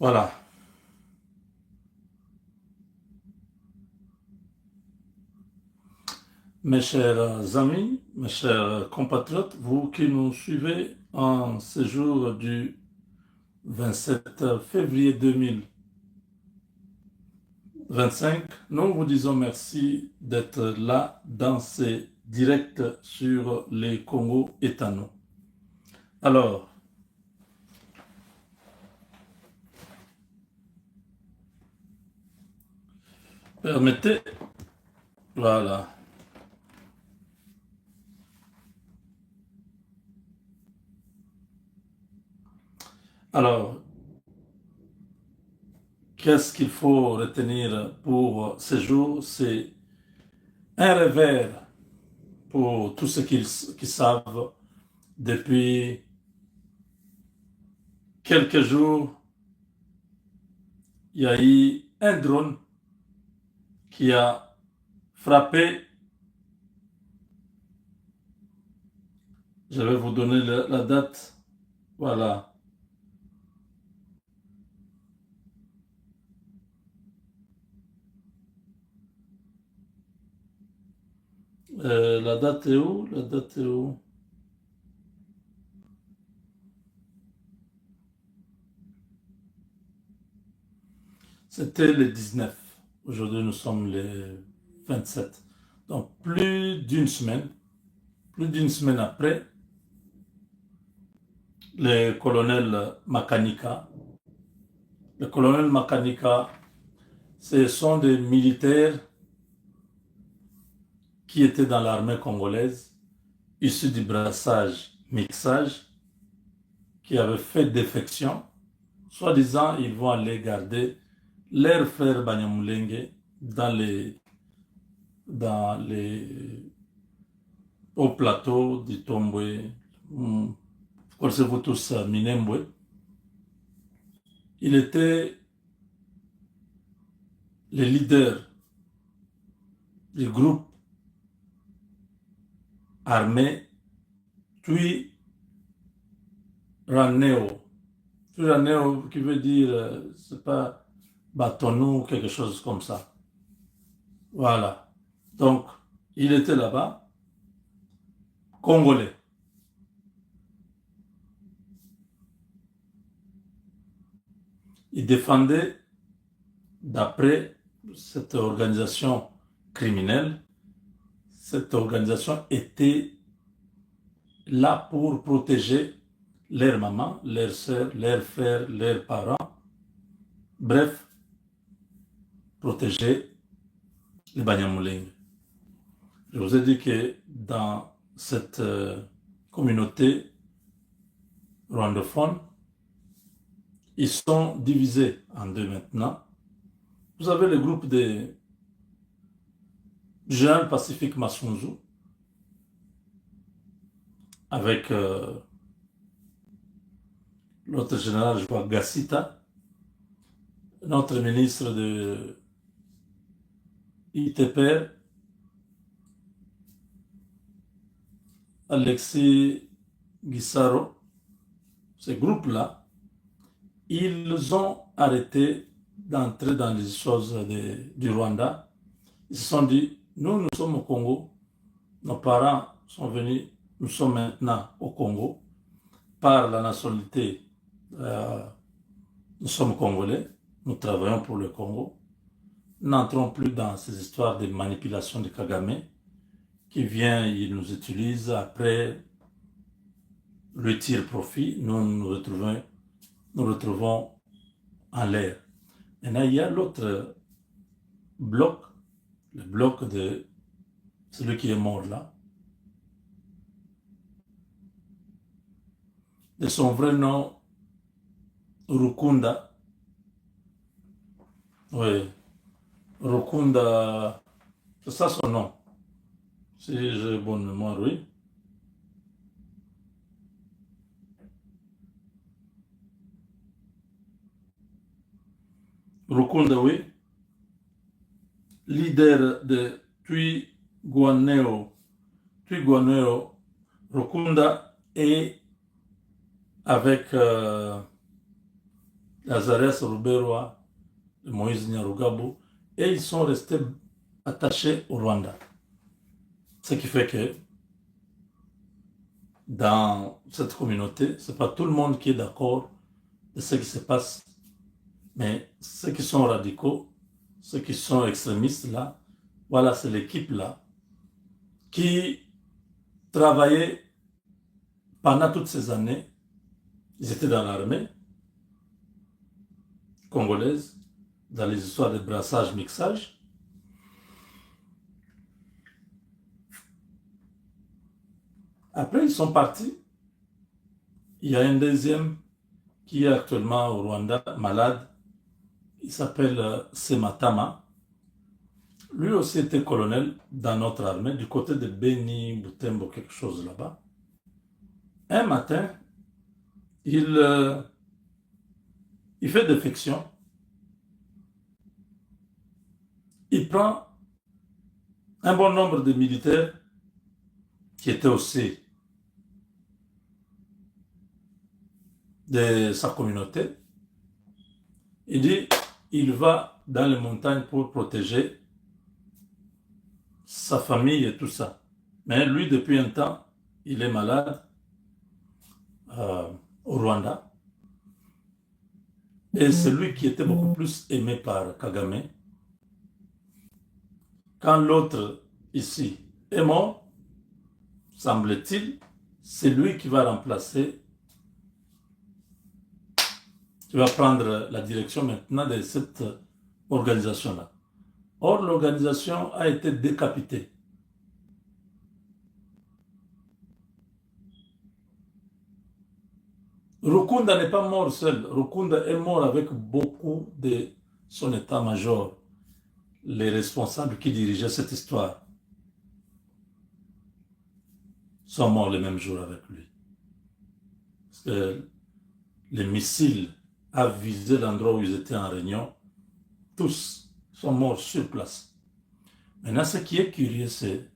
Voilà, mes chers amis, mes chers compatriotes, vous qui nous suivez en ce jour du 27 février 2025, nous vous disons merci d'être là dans ces directs sur les Congo éthanol. Alors, permettez, voilà. Alors, qu'est-ce qu'il faut retenir pour ce jour? C'est un revers pour tous ceux qui savent depuis quelques jours, il y a eu un drone qui a frappé. Je vais vous donner la date. Voilà. La date est où? La date est où? C'était le 19. Aujourd'hui, nous sommes le 27. Donc, plus d'une semaine après, le colonel Makanika, le colonel Makanika, ce sont des militaires qui étaient dans l'armée congolaise, issus du brassage-mixage, qui avaient fait défection. Soi-disant, ils vont aller garder leur frère Banyamulenge dans les, au plateau du Tomboué. Connaissez-vous tous Minembwe? Il était le leader du groupe armé Raneo. Raneo qui veut dire, c'est pas bâtonneau ou quelque chose comme ça. Voilà. Donc, il était là-bas, congolais. Il défendait, d'après cette organisation criminelle, cette organisation était là pour protéger leurs mamans, leurs sœurs, leurs frères, leurs parents. Bref, protéger les Banyamulenge. Je vous ai dit que dans cette communauté rwandophone, ils sont divisés en deux maintenant. Vous avez le groupe des Jean Pacifique Massunzu avec l'autre général, je crois, Gassita, notre ministre de ITPR, Alexis Guissaro. Ces groupes-là, ils ont arrêté d'entrer dans les choses du Rwanda. Ils se sont dit, nous sommes au Congo, nos parents sont venus, nous sommes maintenant au Congo, par la nationalité, euh, nous sommes Congolais, nous travaillons pour le Congo. N'entrons plus dans ces histoires de manipulation de Kagame, qui vient, il nous utilise, après le tire profit, nous retrouvons en l'air. Maintenant, il y a l'autre bloc, le bloc de celui qui est mort là, de son vrai nom, Rukunda. Oui, Rukunda, c'est ça son nom, si j'ai bonne mémoire, oui. Rukunda, oui, leader de Twiguaneo, Rukunda, et avec Lazarus Ruberwa, Moïse Nyarugabo, et ils sont restés attachés au Rwanda. Ce qui fait que dans cette communauté, ce n'est pas tout le monde qui est d'accord de ce qui se passe, mais ceux qui sont radicaux, ceux qui sont extrémistes là, voilà, c'est l'équipe là qui travaillait pendant toutes ces années. Ils étaient dans l'armée congolaise, dans les histoires de brassage, mixage. Après, ils sont partis. Il y a un deuxième qui est actuellement au Rwanda, malade. Il s'appelle Sematama. Lui aussi était colonel dans notre armée, du côté de Beni, Butembo, quelque chose là-bas. Un matin, il fait défection. Il prend un bon nombre de militaires qui étaient aussi de sa communauté. Il dit, il va dans les montagnes pour protéger sa famille et tout ça. Mais lui, depuis un temps, il est malade au Rwanda. Et c'est lui qui était beaucoup plus aimé par Kagame. Quand l'autre ici est mort, semble-t-il, c'est lui qui va remplacer, qui va prendre la direction maintenant de cette organisation-là. Or, l'organisation a été décapitée. Rukunda n'est pas mort seul. Rukunda est mort avec beaucoup de son état-major, les responsables qui dirigeaient cette histoire sont morts le même jour avec lui. Parce que les missiles a visé l'endroit où ils étaient en réunion. Tous sont morts sur place. Maintenant, ce qui est curieux, c'est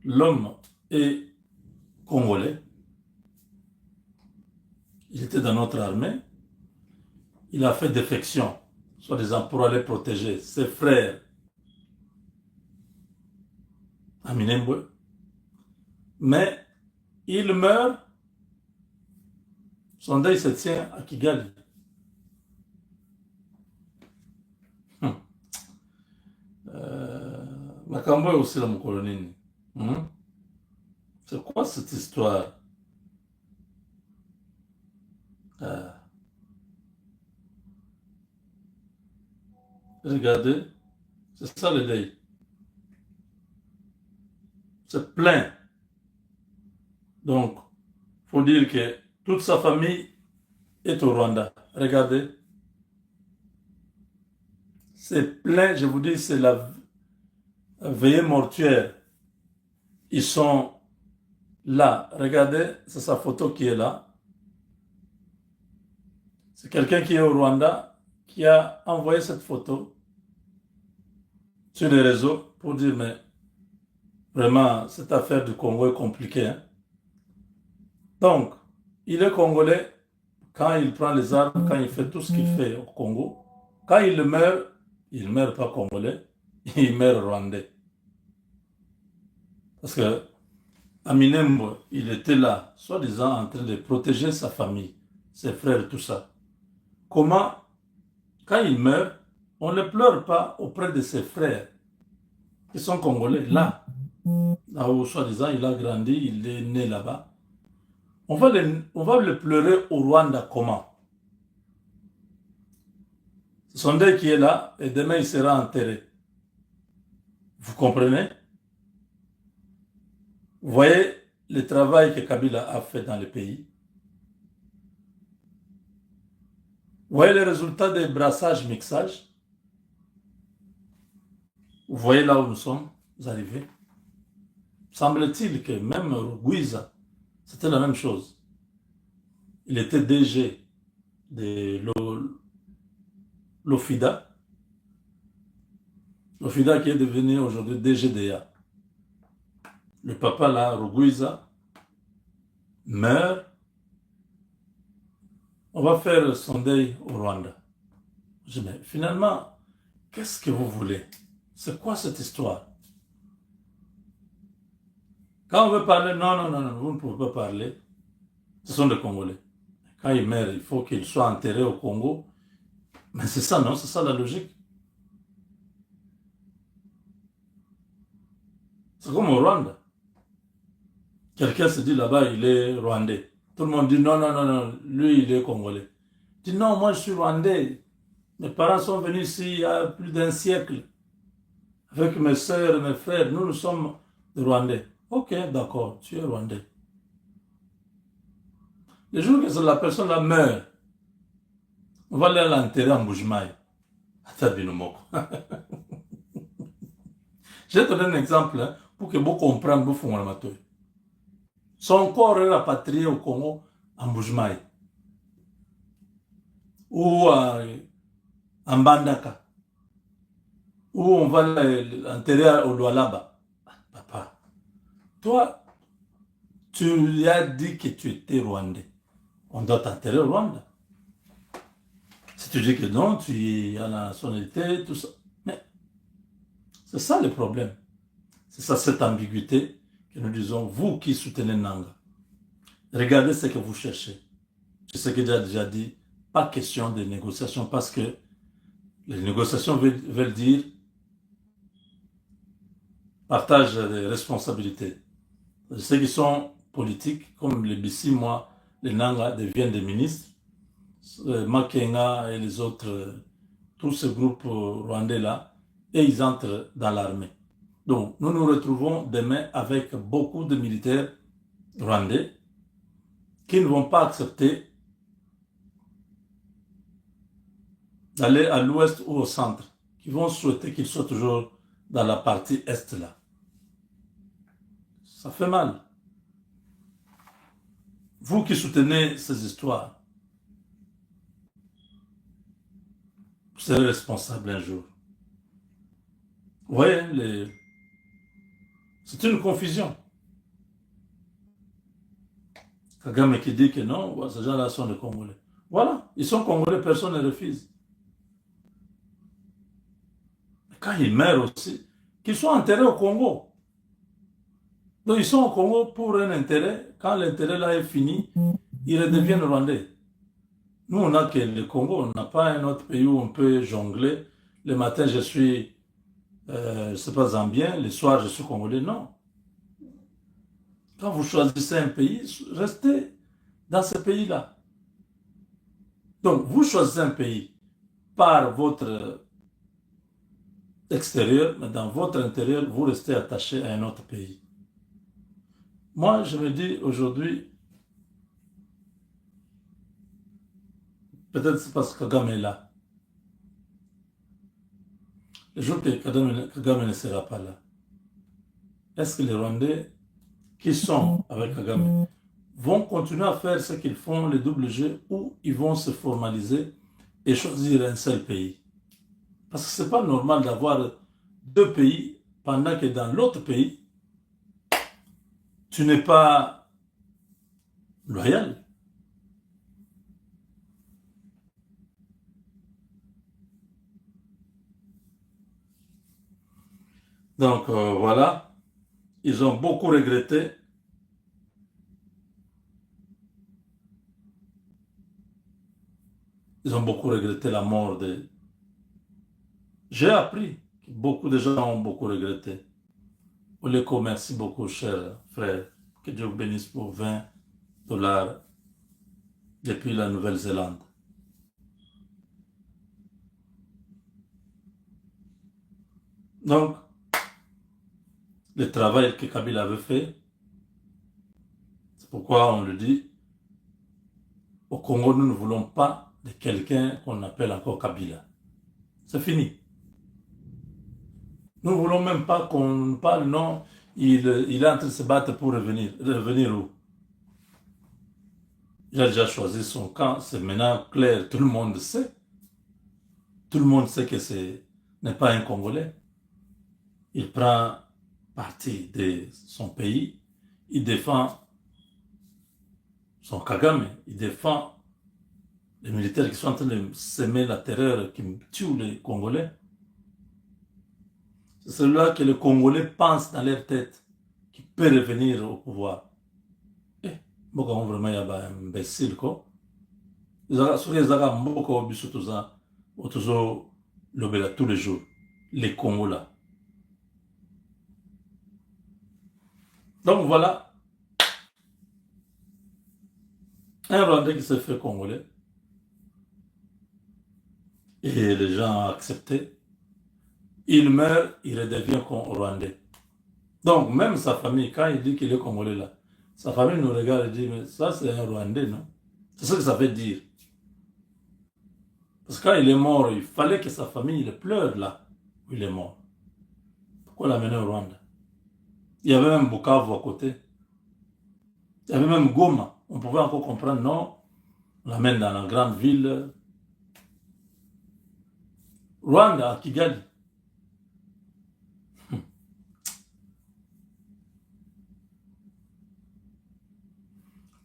l'homme est congolais. Il était dans notre armée. Il a fait défection, soi-disant pour aller protéger ses frères à Minembwe. Mais il meurt. Son deuil se tient à Kigali. Makambo est aussi la Mokolonine. C'est quoi cette histoire? Regardez, c'est ça le deuil. C'est plein. Donc, il faut dire que toute sa famille est au Rwanda. Regardez. C'est plein, je vous dis, c'est la veillée mortuaire. Ils sont là. Regardez, c'est sa photo qui est là. C'est quelqu'un qui est au Rwanda qui a envoyé cette photo sur les réseaux pour dire, mais vraiment, cette affaire du Congo est compliquée. Hein? Donc, il est congolais quand il prend les armes, quand il fait tout ce qu'il fait au Congo. Quand il meurt pas congolais, il meurt rwandais. Parce que à Minembwe, il était là, soi-disant en train de protéger sa famille, ses frères, tout ça. Comment, quand il meurt, on ne pleure pas auprès de ses frères qui sont congolais, là où soi-disant il a grandi, il est né là-bas. On va le pleurer au Rwanda comment? C'est son deuil qui est là et demain il sera enterré. Vous comprenez? Vous voyez le travail que Kabila a fait dans le pays. Vous voyez les résultats des brassages, mixages. Vous voyez là où nous sommes arrivés. Semble-t-il que même Guiza, c'était la même chose. Il était DG de l'OFIDA. L'OFIDA qui est devenu aujourd'hui DGDA. Le papa là, Rugwiza, meurt. on va faire son deuil au Rwanda. Je dis, mais finalement, qu'est-ce que vous voulez? C'est quoi cette histoire? Quand on veut parler, non, non, non, non, vous ne pouvez pas parler. Ce sont des Congolais. Quand ils meurent, il faut qu'ils soient enterrés au Congo. Mais c'est ça, non? C'est ça la logique. C'est comme au Rwanda. Quelqu'un se dit là-bas, il est rwandais. Tout le monde dit non, non, non, non, lui, il est congolais. Il dit non, moi, je suis rwandais. Mes parents sont venus ici il y a plus d'un siècle. Avec mes soeurs et mes frères, nous sommes des Rwandais. Ok, d'accord, tu es rwandais. Le jour que la personne là meurt, on va aller l'enterrer en Bujimaï. Je vais te donner un exemple hein, pour que vous compreniez vous font le Son corps est rapatrié au Congo en Bujimaï ou en Bandaka ou on va l'enterrer au Lualaba. Papa, toi, tu lui as dit que tu étais rwandais. On doit t'enterrer au Rwanda. Si tu dis que non, tu as la nationalité, tout ça. Mais c'est ça le problème. C'est ça cette ambiguïté que nous disons, vous qui soutenez Nanga, regardez ce que vous cherchez. C'est ce que j'ai déjà dit, pas question de négociation parce que les négociations veulent dire partage des responsabilités. Ceux qui sont politiques, comme les Bissi, moi, les Nanga deviennent des ministres, Makenga et les autres, tous ces groupes rwandais-là, et ils entrent dans l'armée. Donc, nous nous retrouvons demain avec beaucoup de militaires rwandais qui ne vont pas accepter d'aller à l'ouest ou au centre, qui vont souhaiter qu'ils soient toujours dans la partie est-là. Ça fait mal. Vous qui soutenez ces histoires, vous serez responsable un jour. Vous voyez, c'est une confusion. Kagame qui dit que non, ces gens-là sont des Congolais. Voilà, ils sont Congolais, personne ne refuse. Quand ils meurent aussi, qu'ils soient enterrés au Congo. Donc ils sont au Congo pour un intérêt. Quand l'intérêt là est fini, ils redeviennent rwandais. Nous, on n'a que le Congo, on n'a pas un autre pays où on peut jongler. Le matin, je suis, je ne sais pas, zambien, le soir, je suis congolais. Non. Quand vous choisissez un pays, restez dans ce pays-là. Donc, vous choisissez un pays par votre extérieur, mais dans votre intérieur, vous restez attaché à un autre pays. Moi, je me dis aujourd'hui, peut-être c'est parce que Kagame est là. Le jour que Kagame ne sera pas là, est-ce que les Rwandais qui sont avec Kagame vont continuer à faire ce qu'ils font, les double G, ou ils vont se formaliser et choisir un seul pays? Parce que ce n'est pas normal d'avoir deux pays pendant que dans l'autre pays, tu n'es pas loyal. Donc voilà, ils ont beaucoup regretté. Ils ont beaucoup regretté la mort de... J'ai appris que beaucoup de gens ont beaucoup regretté. Oleko, merci beaucoup, cher frère. Que Dieu vous bénisse pour 20 $ depuis la Nouvelle-Zélande. Donc, le travail que Kabila avait fait, c'est pourquoi on le dit, au Congo, nous ne voulons pas de quelqu'un qu'on appelle encore Kabila. C'est fini. Nous ne voulons même pas qu'on parle, non, il est en train de se battre pour revenir. Revenir où? Il a déjà choisi son camp, c'est maintenant clair, tout le monde sait. Tout le monde sait que ce n'est pas un Congolais. Il prend parti de son pays, il défend son Kagame, il défend les militaires qui sont en train de semer la terreur, qui tuent les Congolais, c'est celui-là que les Congolais pensent dans leur tête, qui peut revenir au pouvoir. Eh, beaucoup vraiment y a un imbécile, quoi. Soki ezaka mboka oyo biso tozolobela tous les jours les Congo là. Donc voilà un Rwandais qui s'est fait congolais et les gens ont accepté. Il meurt, il redevient Rwandais. Donc même sa famille, quand il dit qu'il est congolais là, sa famille nous regarde et dit mais ça c'est un Rwandais, non? C'est ce que ça veut dire. Parce que quand il est mort, il fallait que sa famille il pleure là où il est mort. Pourquoi l'amener au Rwanda? Il y avait même Bukavu à côté. Il y avait même Goma. On pouvait encore comprendre, non, on l'amène dans la grande ville. Rwanda, à Kigali.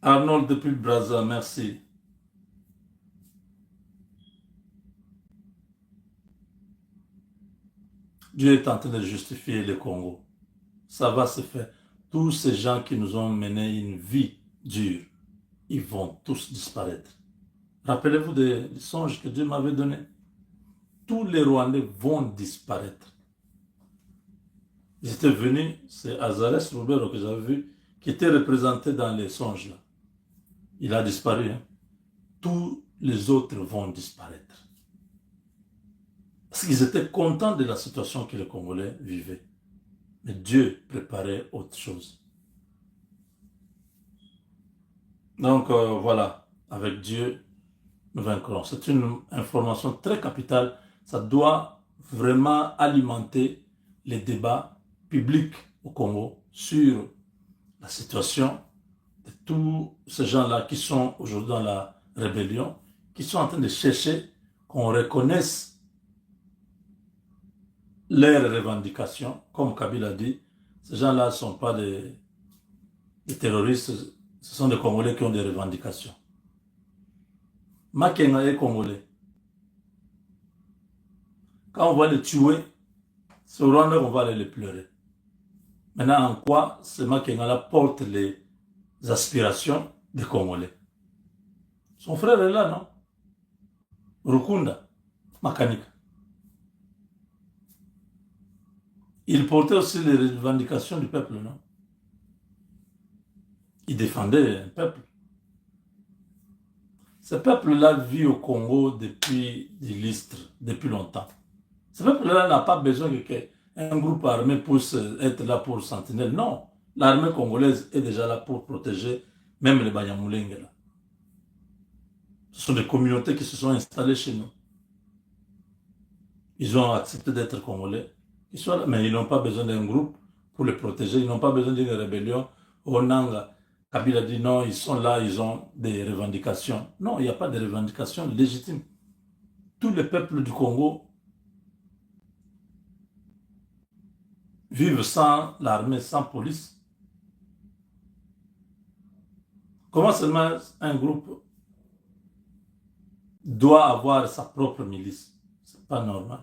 Arnold depuis le Brazza, merci. Dieu est en train de justifier le Congo. Ça va se faire. Tous ces gens qui nous ont mené une vie dure, ils vont tous disparaître. Rappelez-vous des songes que Dieu m'avait donnés. Tous les Rwandais vont disparaître. Ils étaient venus, c'est Azarès Roubero que j'avais vu, qui était représenté dans les songes là. Il a disparu. Hein. Tous les autres vont disparaître. Parce qu'ils étaient contents de la situation que les Congolais vivaient. Mais Dieu préparait autre chose. Donc voilà, avec Dieu, nous vaincrons. C'est une information très capitale. Ça doit vraiment alimenter les débats publics au Congo sur la situation de tous ces gens-là qui sont aujourd'hui dans la rébellion, qui sont en train de chercher qu'on reconnaisse leurs revendications. Comme Kabila a dit, ces gens-là ne sont pas des terroristes, ce sont des Congolais qui ont des revendications. Makenga est Congolais. Quand on va les tuer, c'est au Rwanda qu'on va aller les pleurer. Maintenant, en quoi ce Makenga-là porte les aspirations des Congolais? Son frère est là, non? Rukunda, Makanika. Il portait aussi les revendications du peuple, non? Il défendait un peuple. Ce peuple-là vit au Congo depuis l'Istre, depuis longtemps. Ce peuple-là n'a pas besoin qu'un groupe armé puisse être là pour sentinelle. Non, l'armée congolaise est déjà là pour protéger même les Banyamulenge. Ce sont des communautés qui se sont installées chez nous. Ils ont accepté d'être congolais. Ils sont là, mais ils n'ont pas besoin d'un groupe pour les protéger. Ils n'ont pas besoin d'une rébellion. Au Nanga, Kabila dit non, ils sont là, ils ont des revendications. Non, il n'y a pas de revendications légitimes. Tous les peuples du Congo vivent sans l'armée, sans police. Comment seulement un groupe doit avoir sa propre milice? C'est pas normal.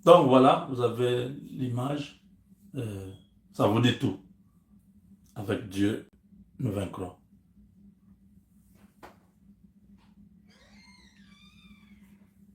Donc voilà, vous avez l'image. Ça vous dit tout. Avec Dieu, nous vaincrons.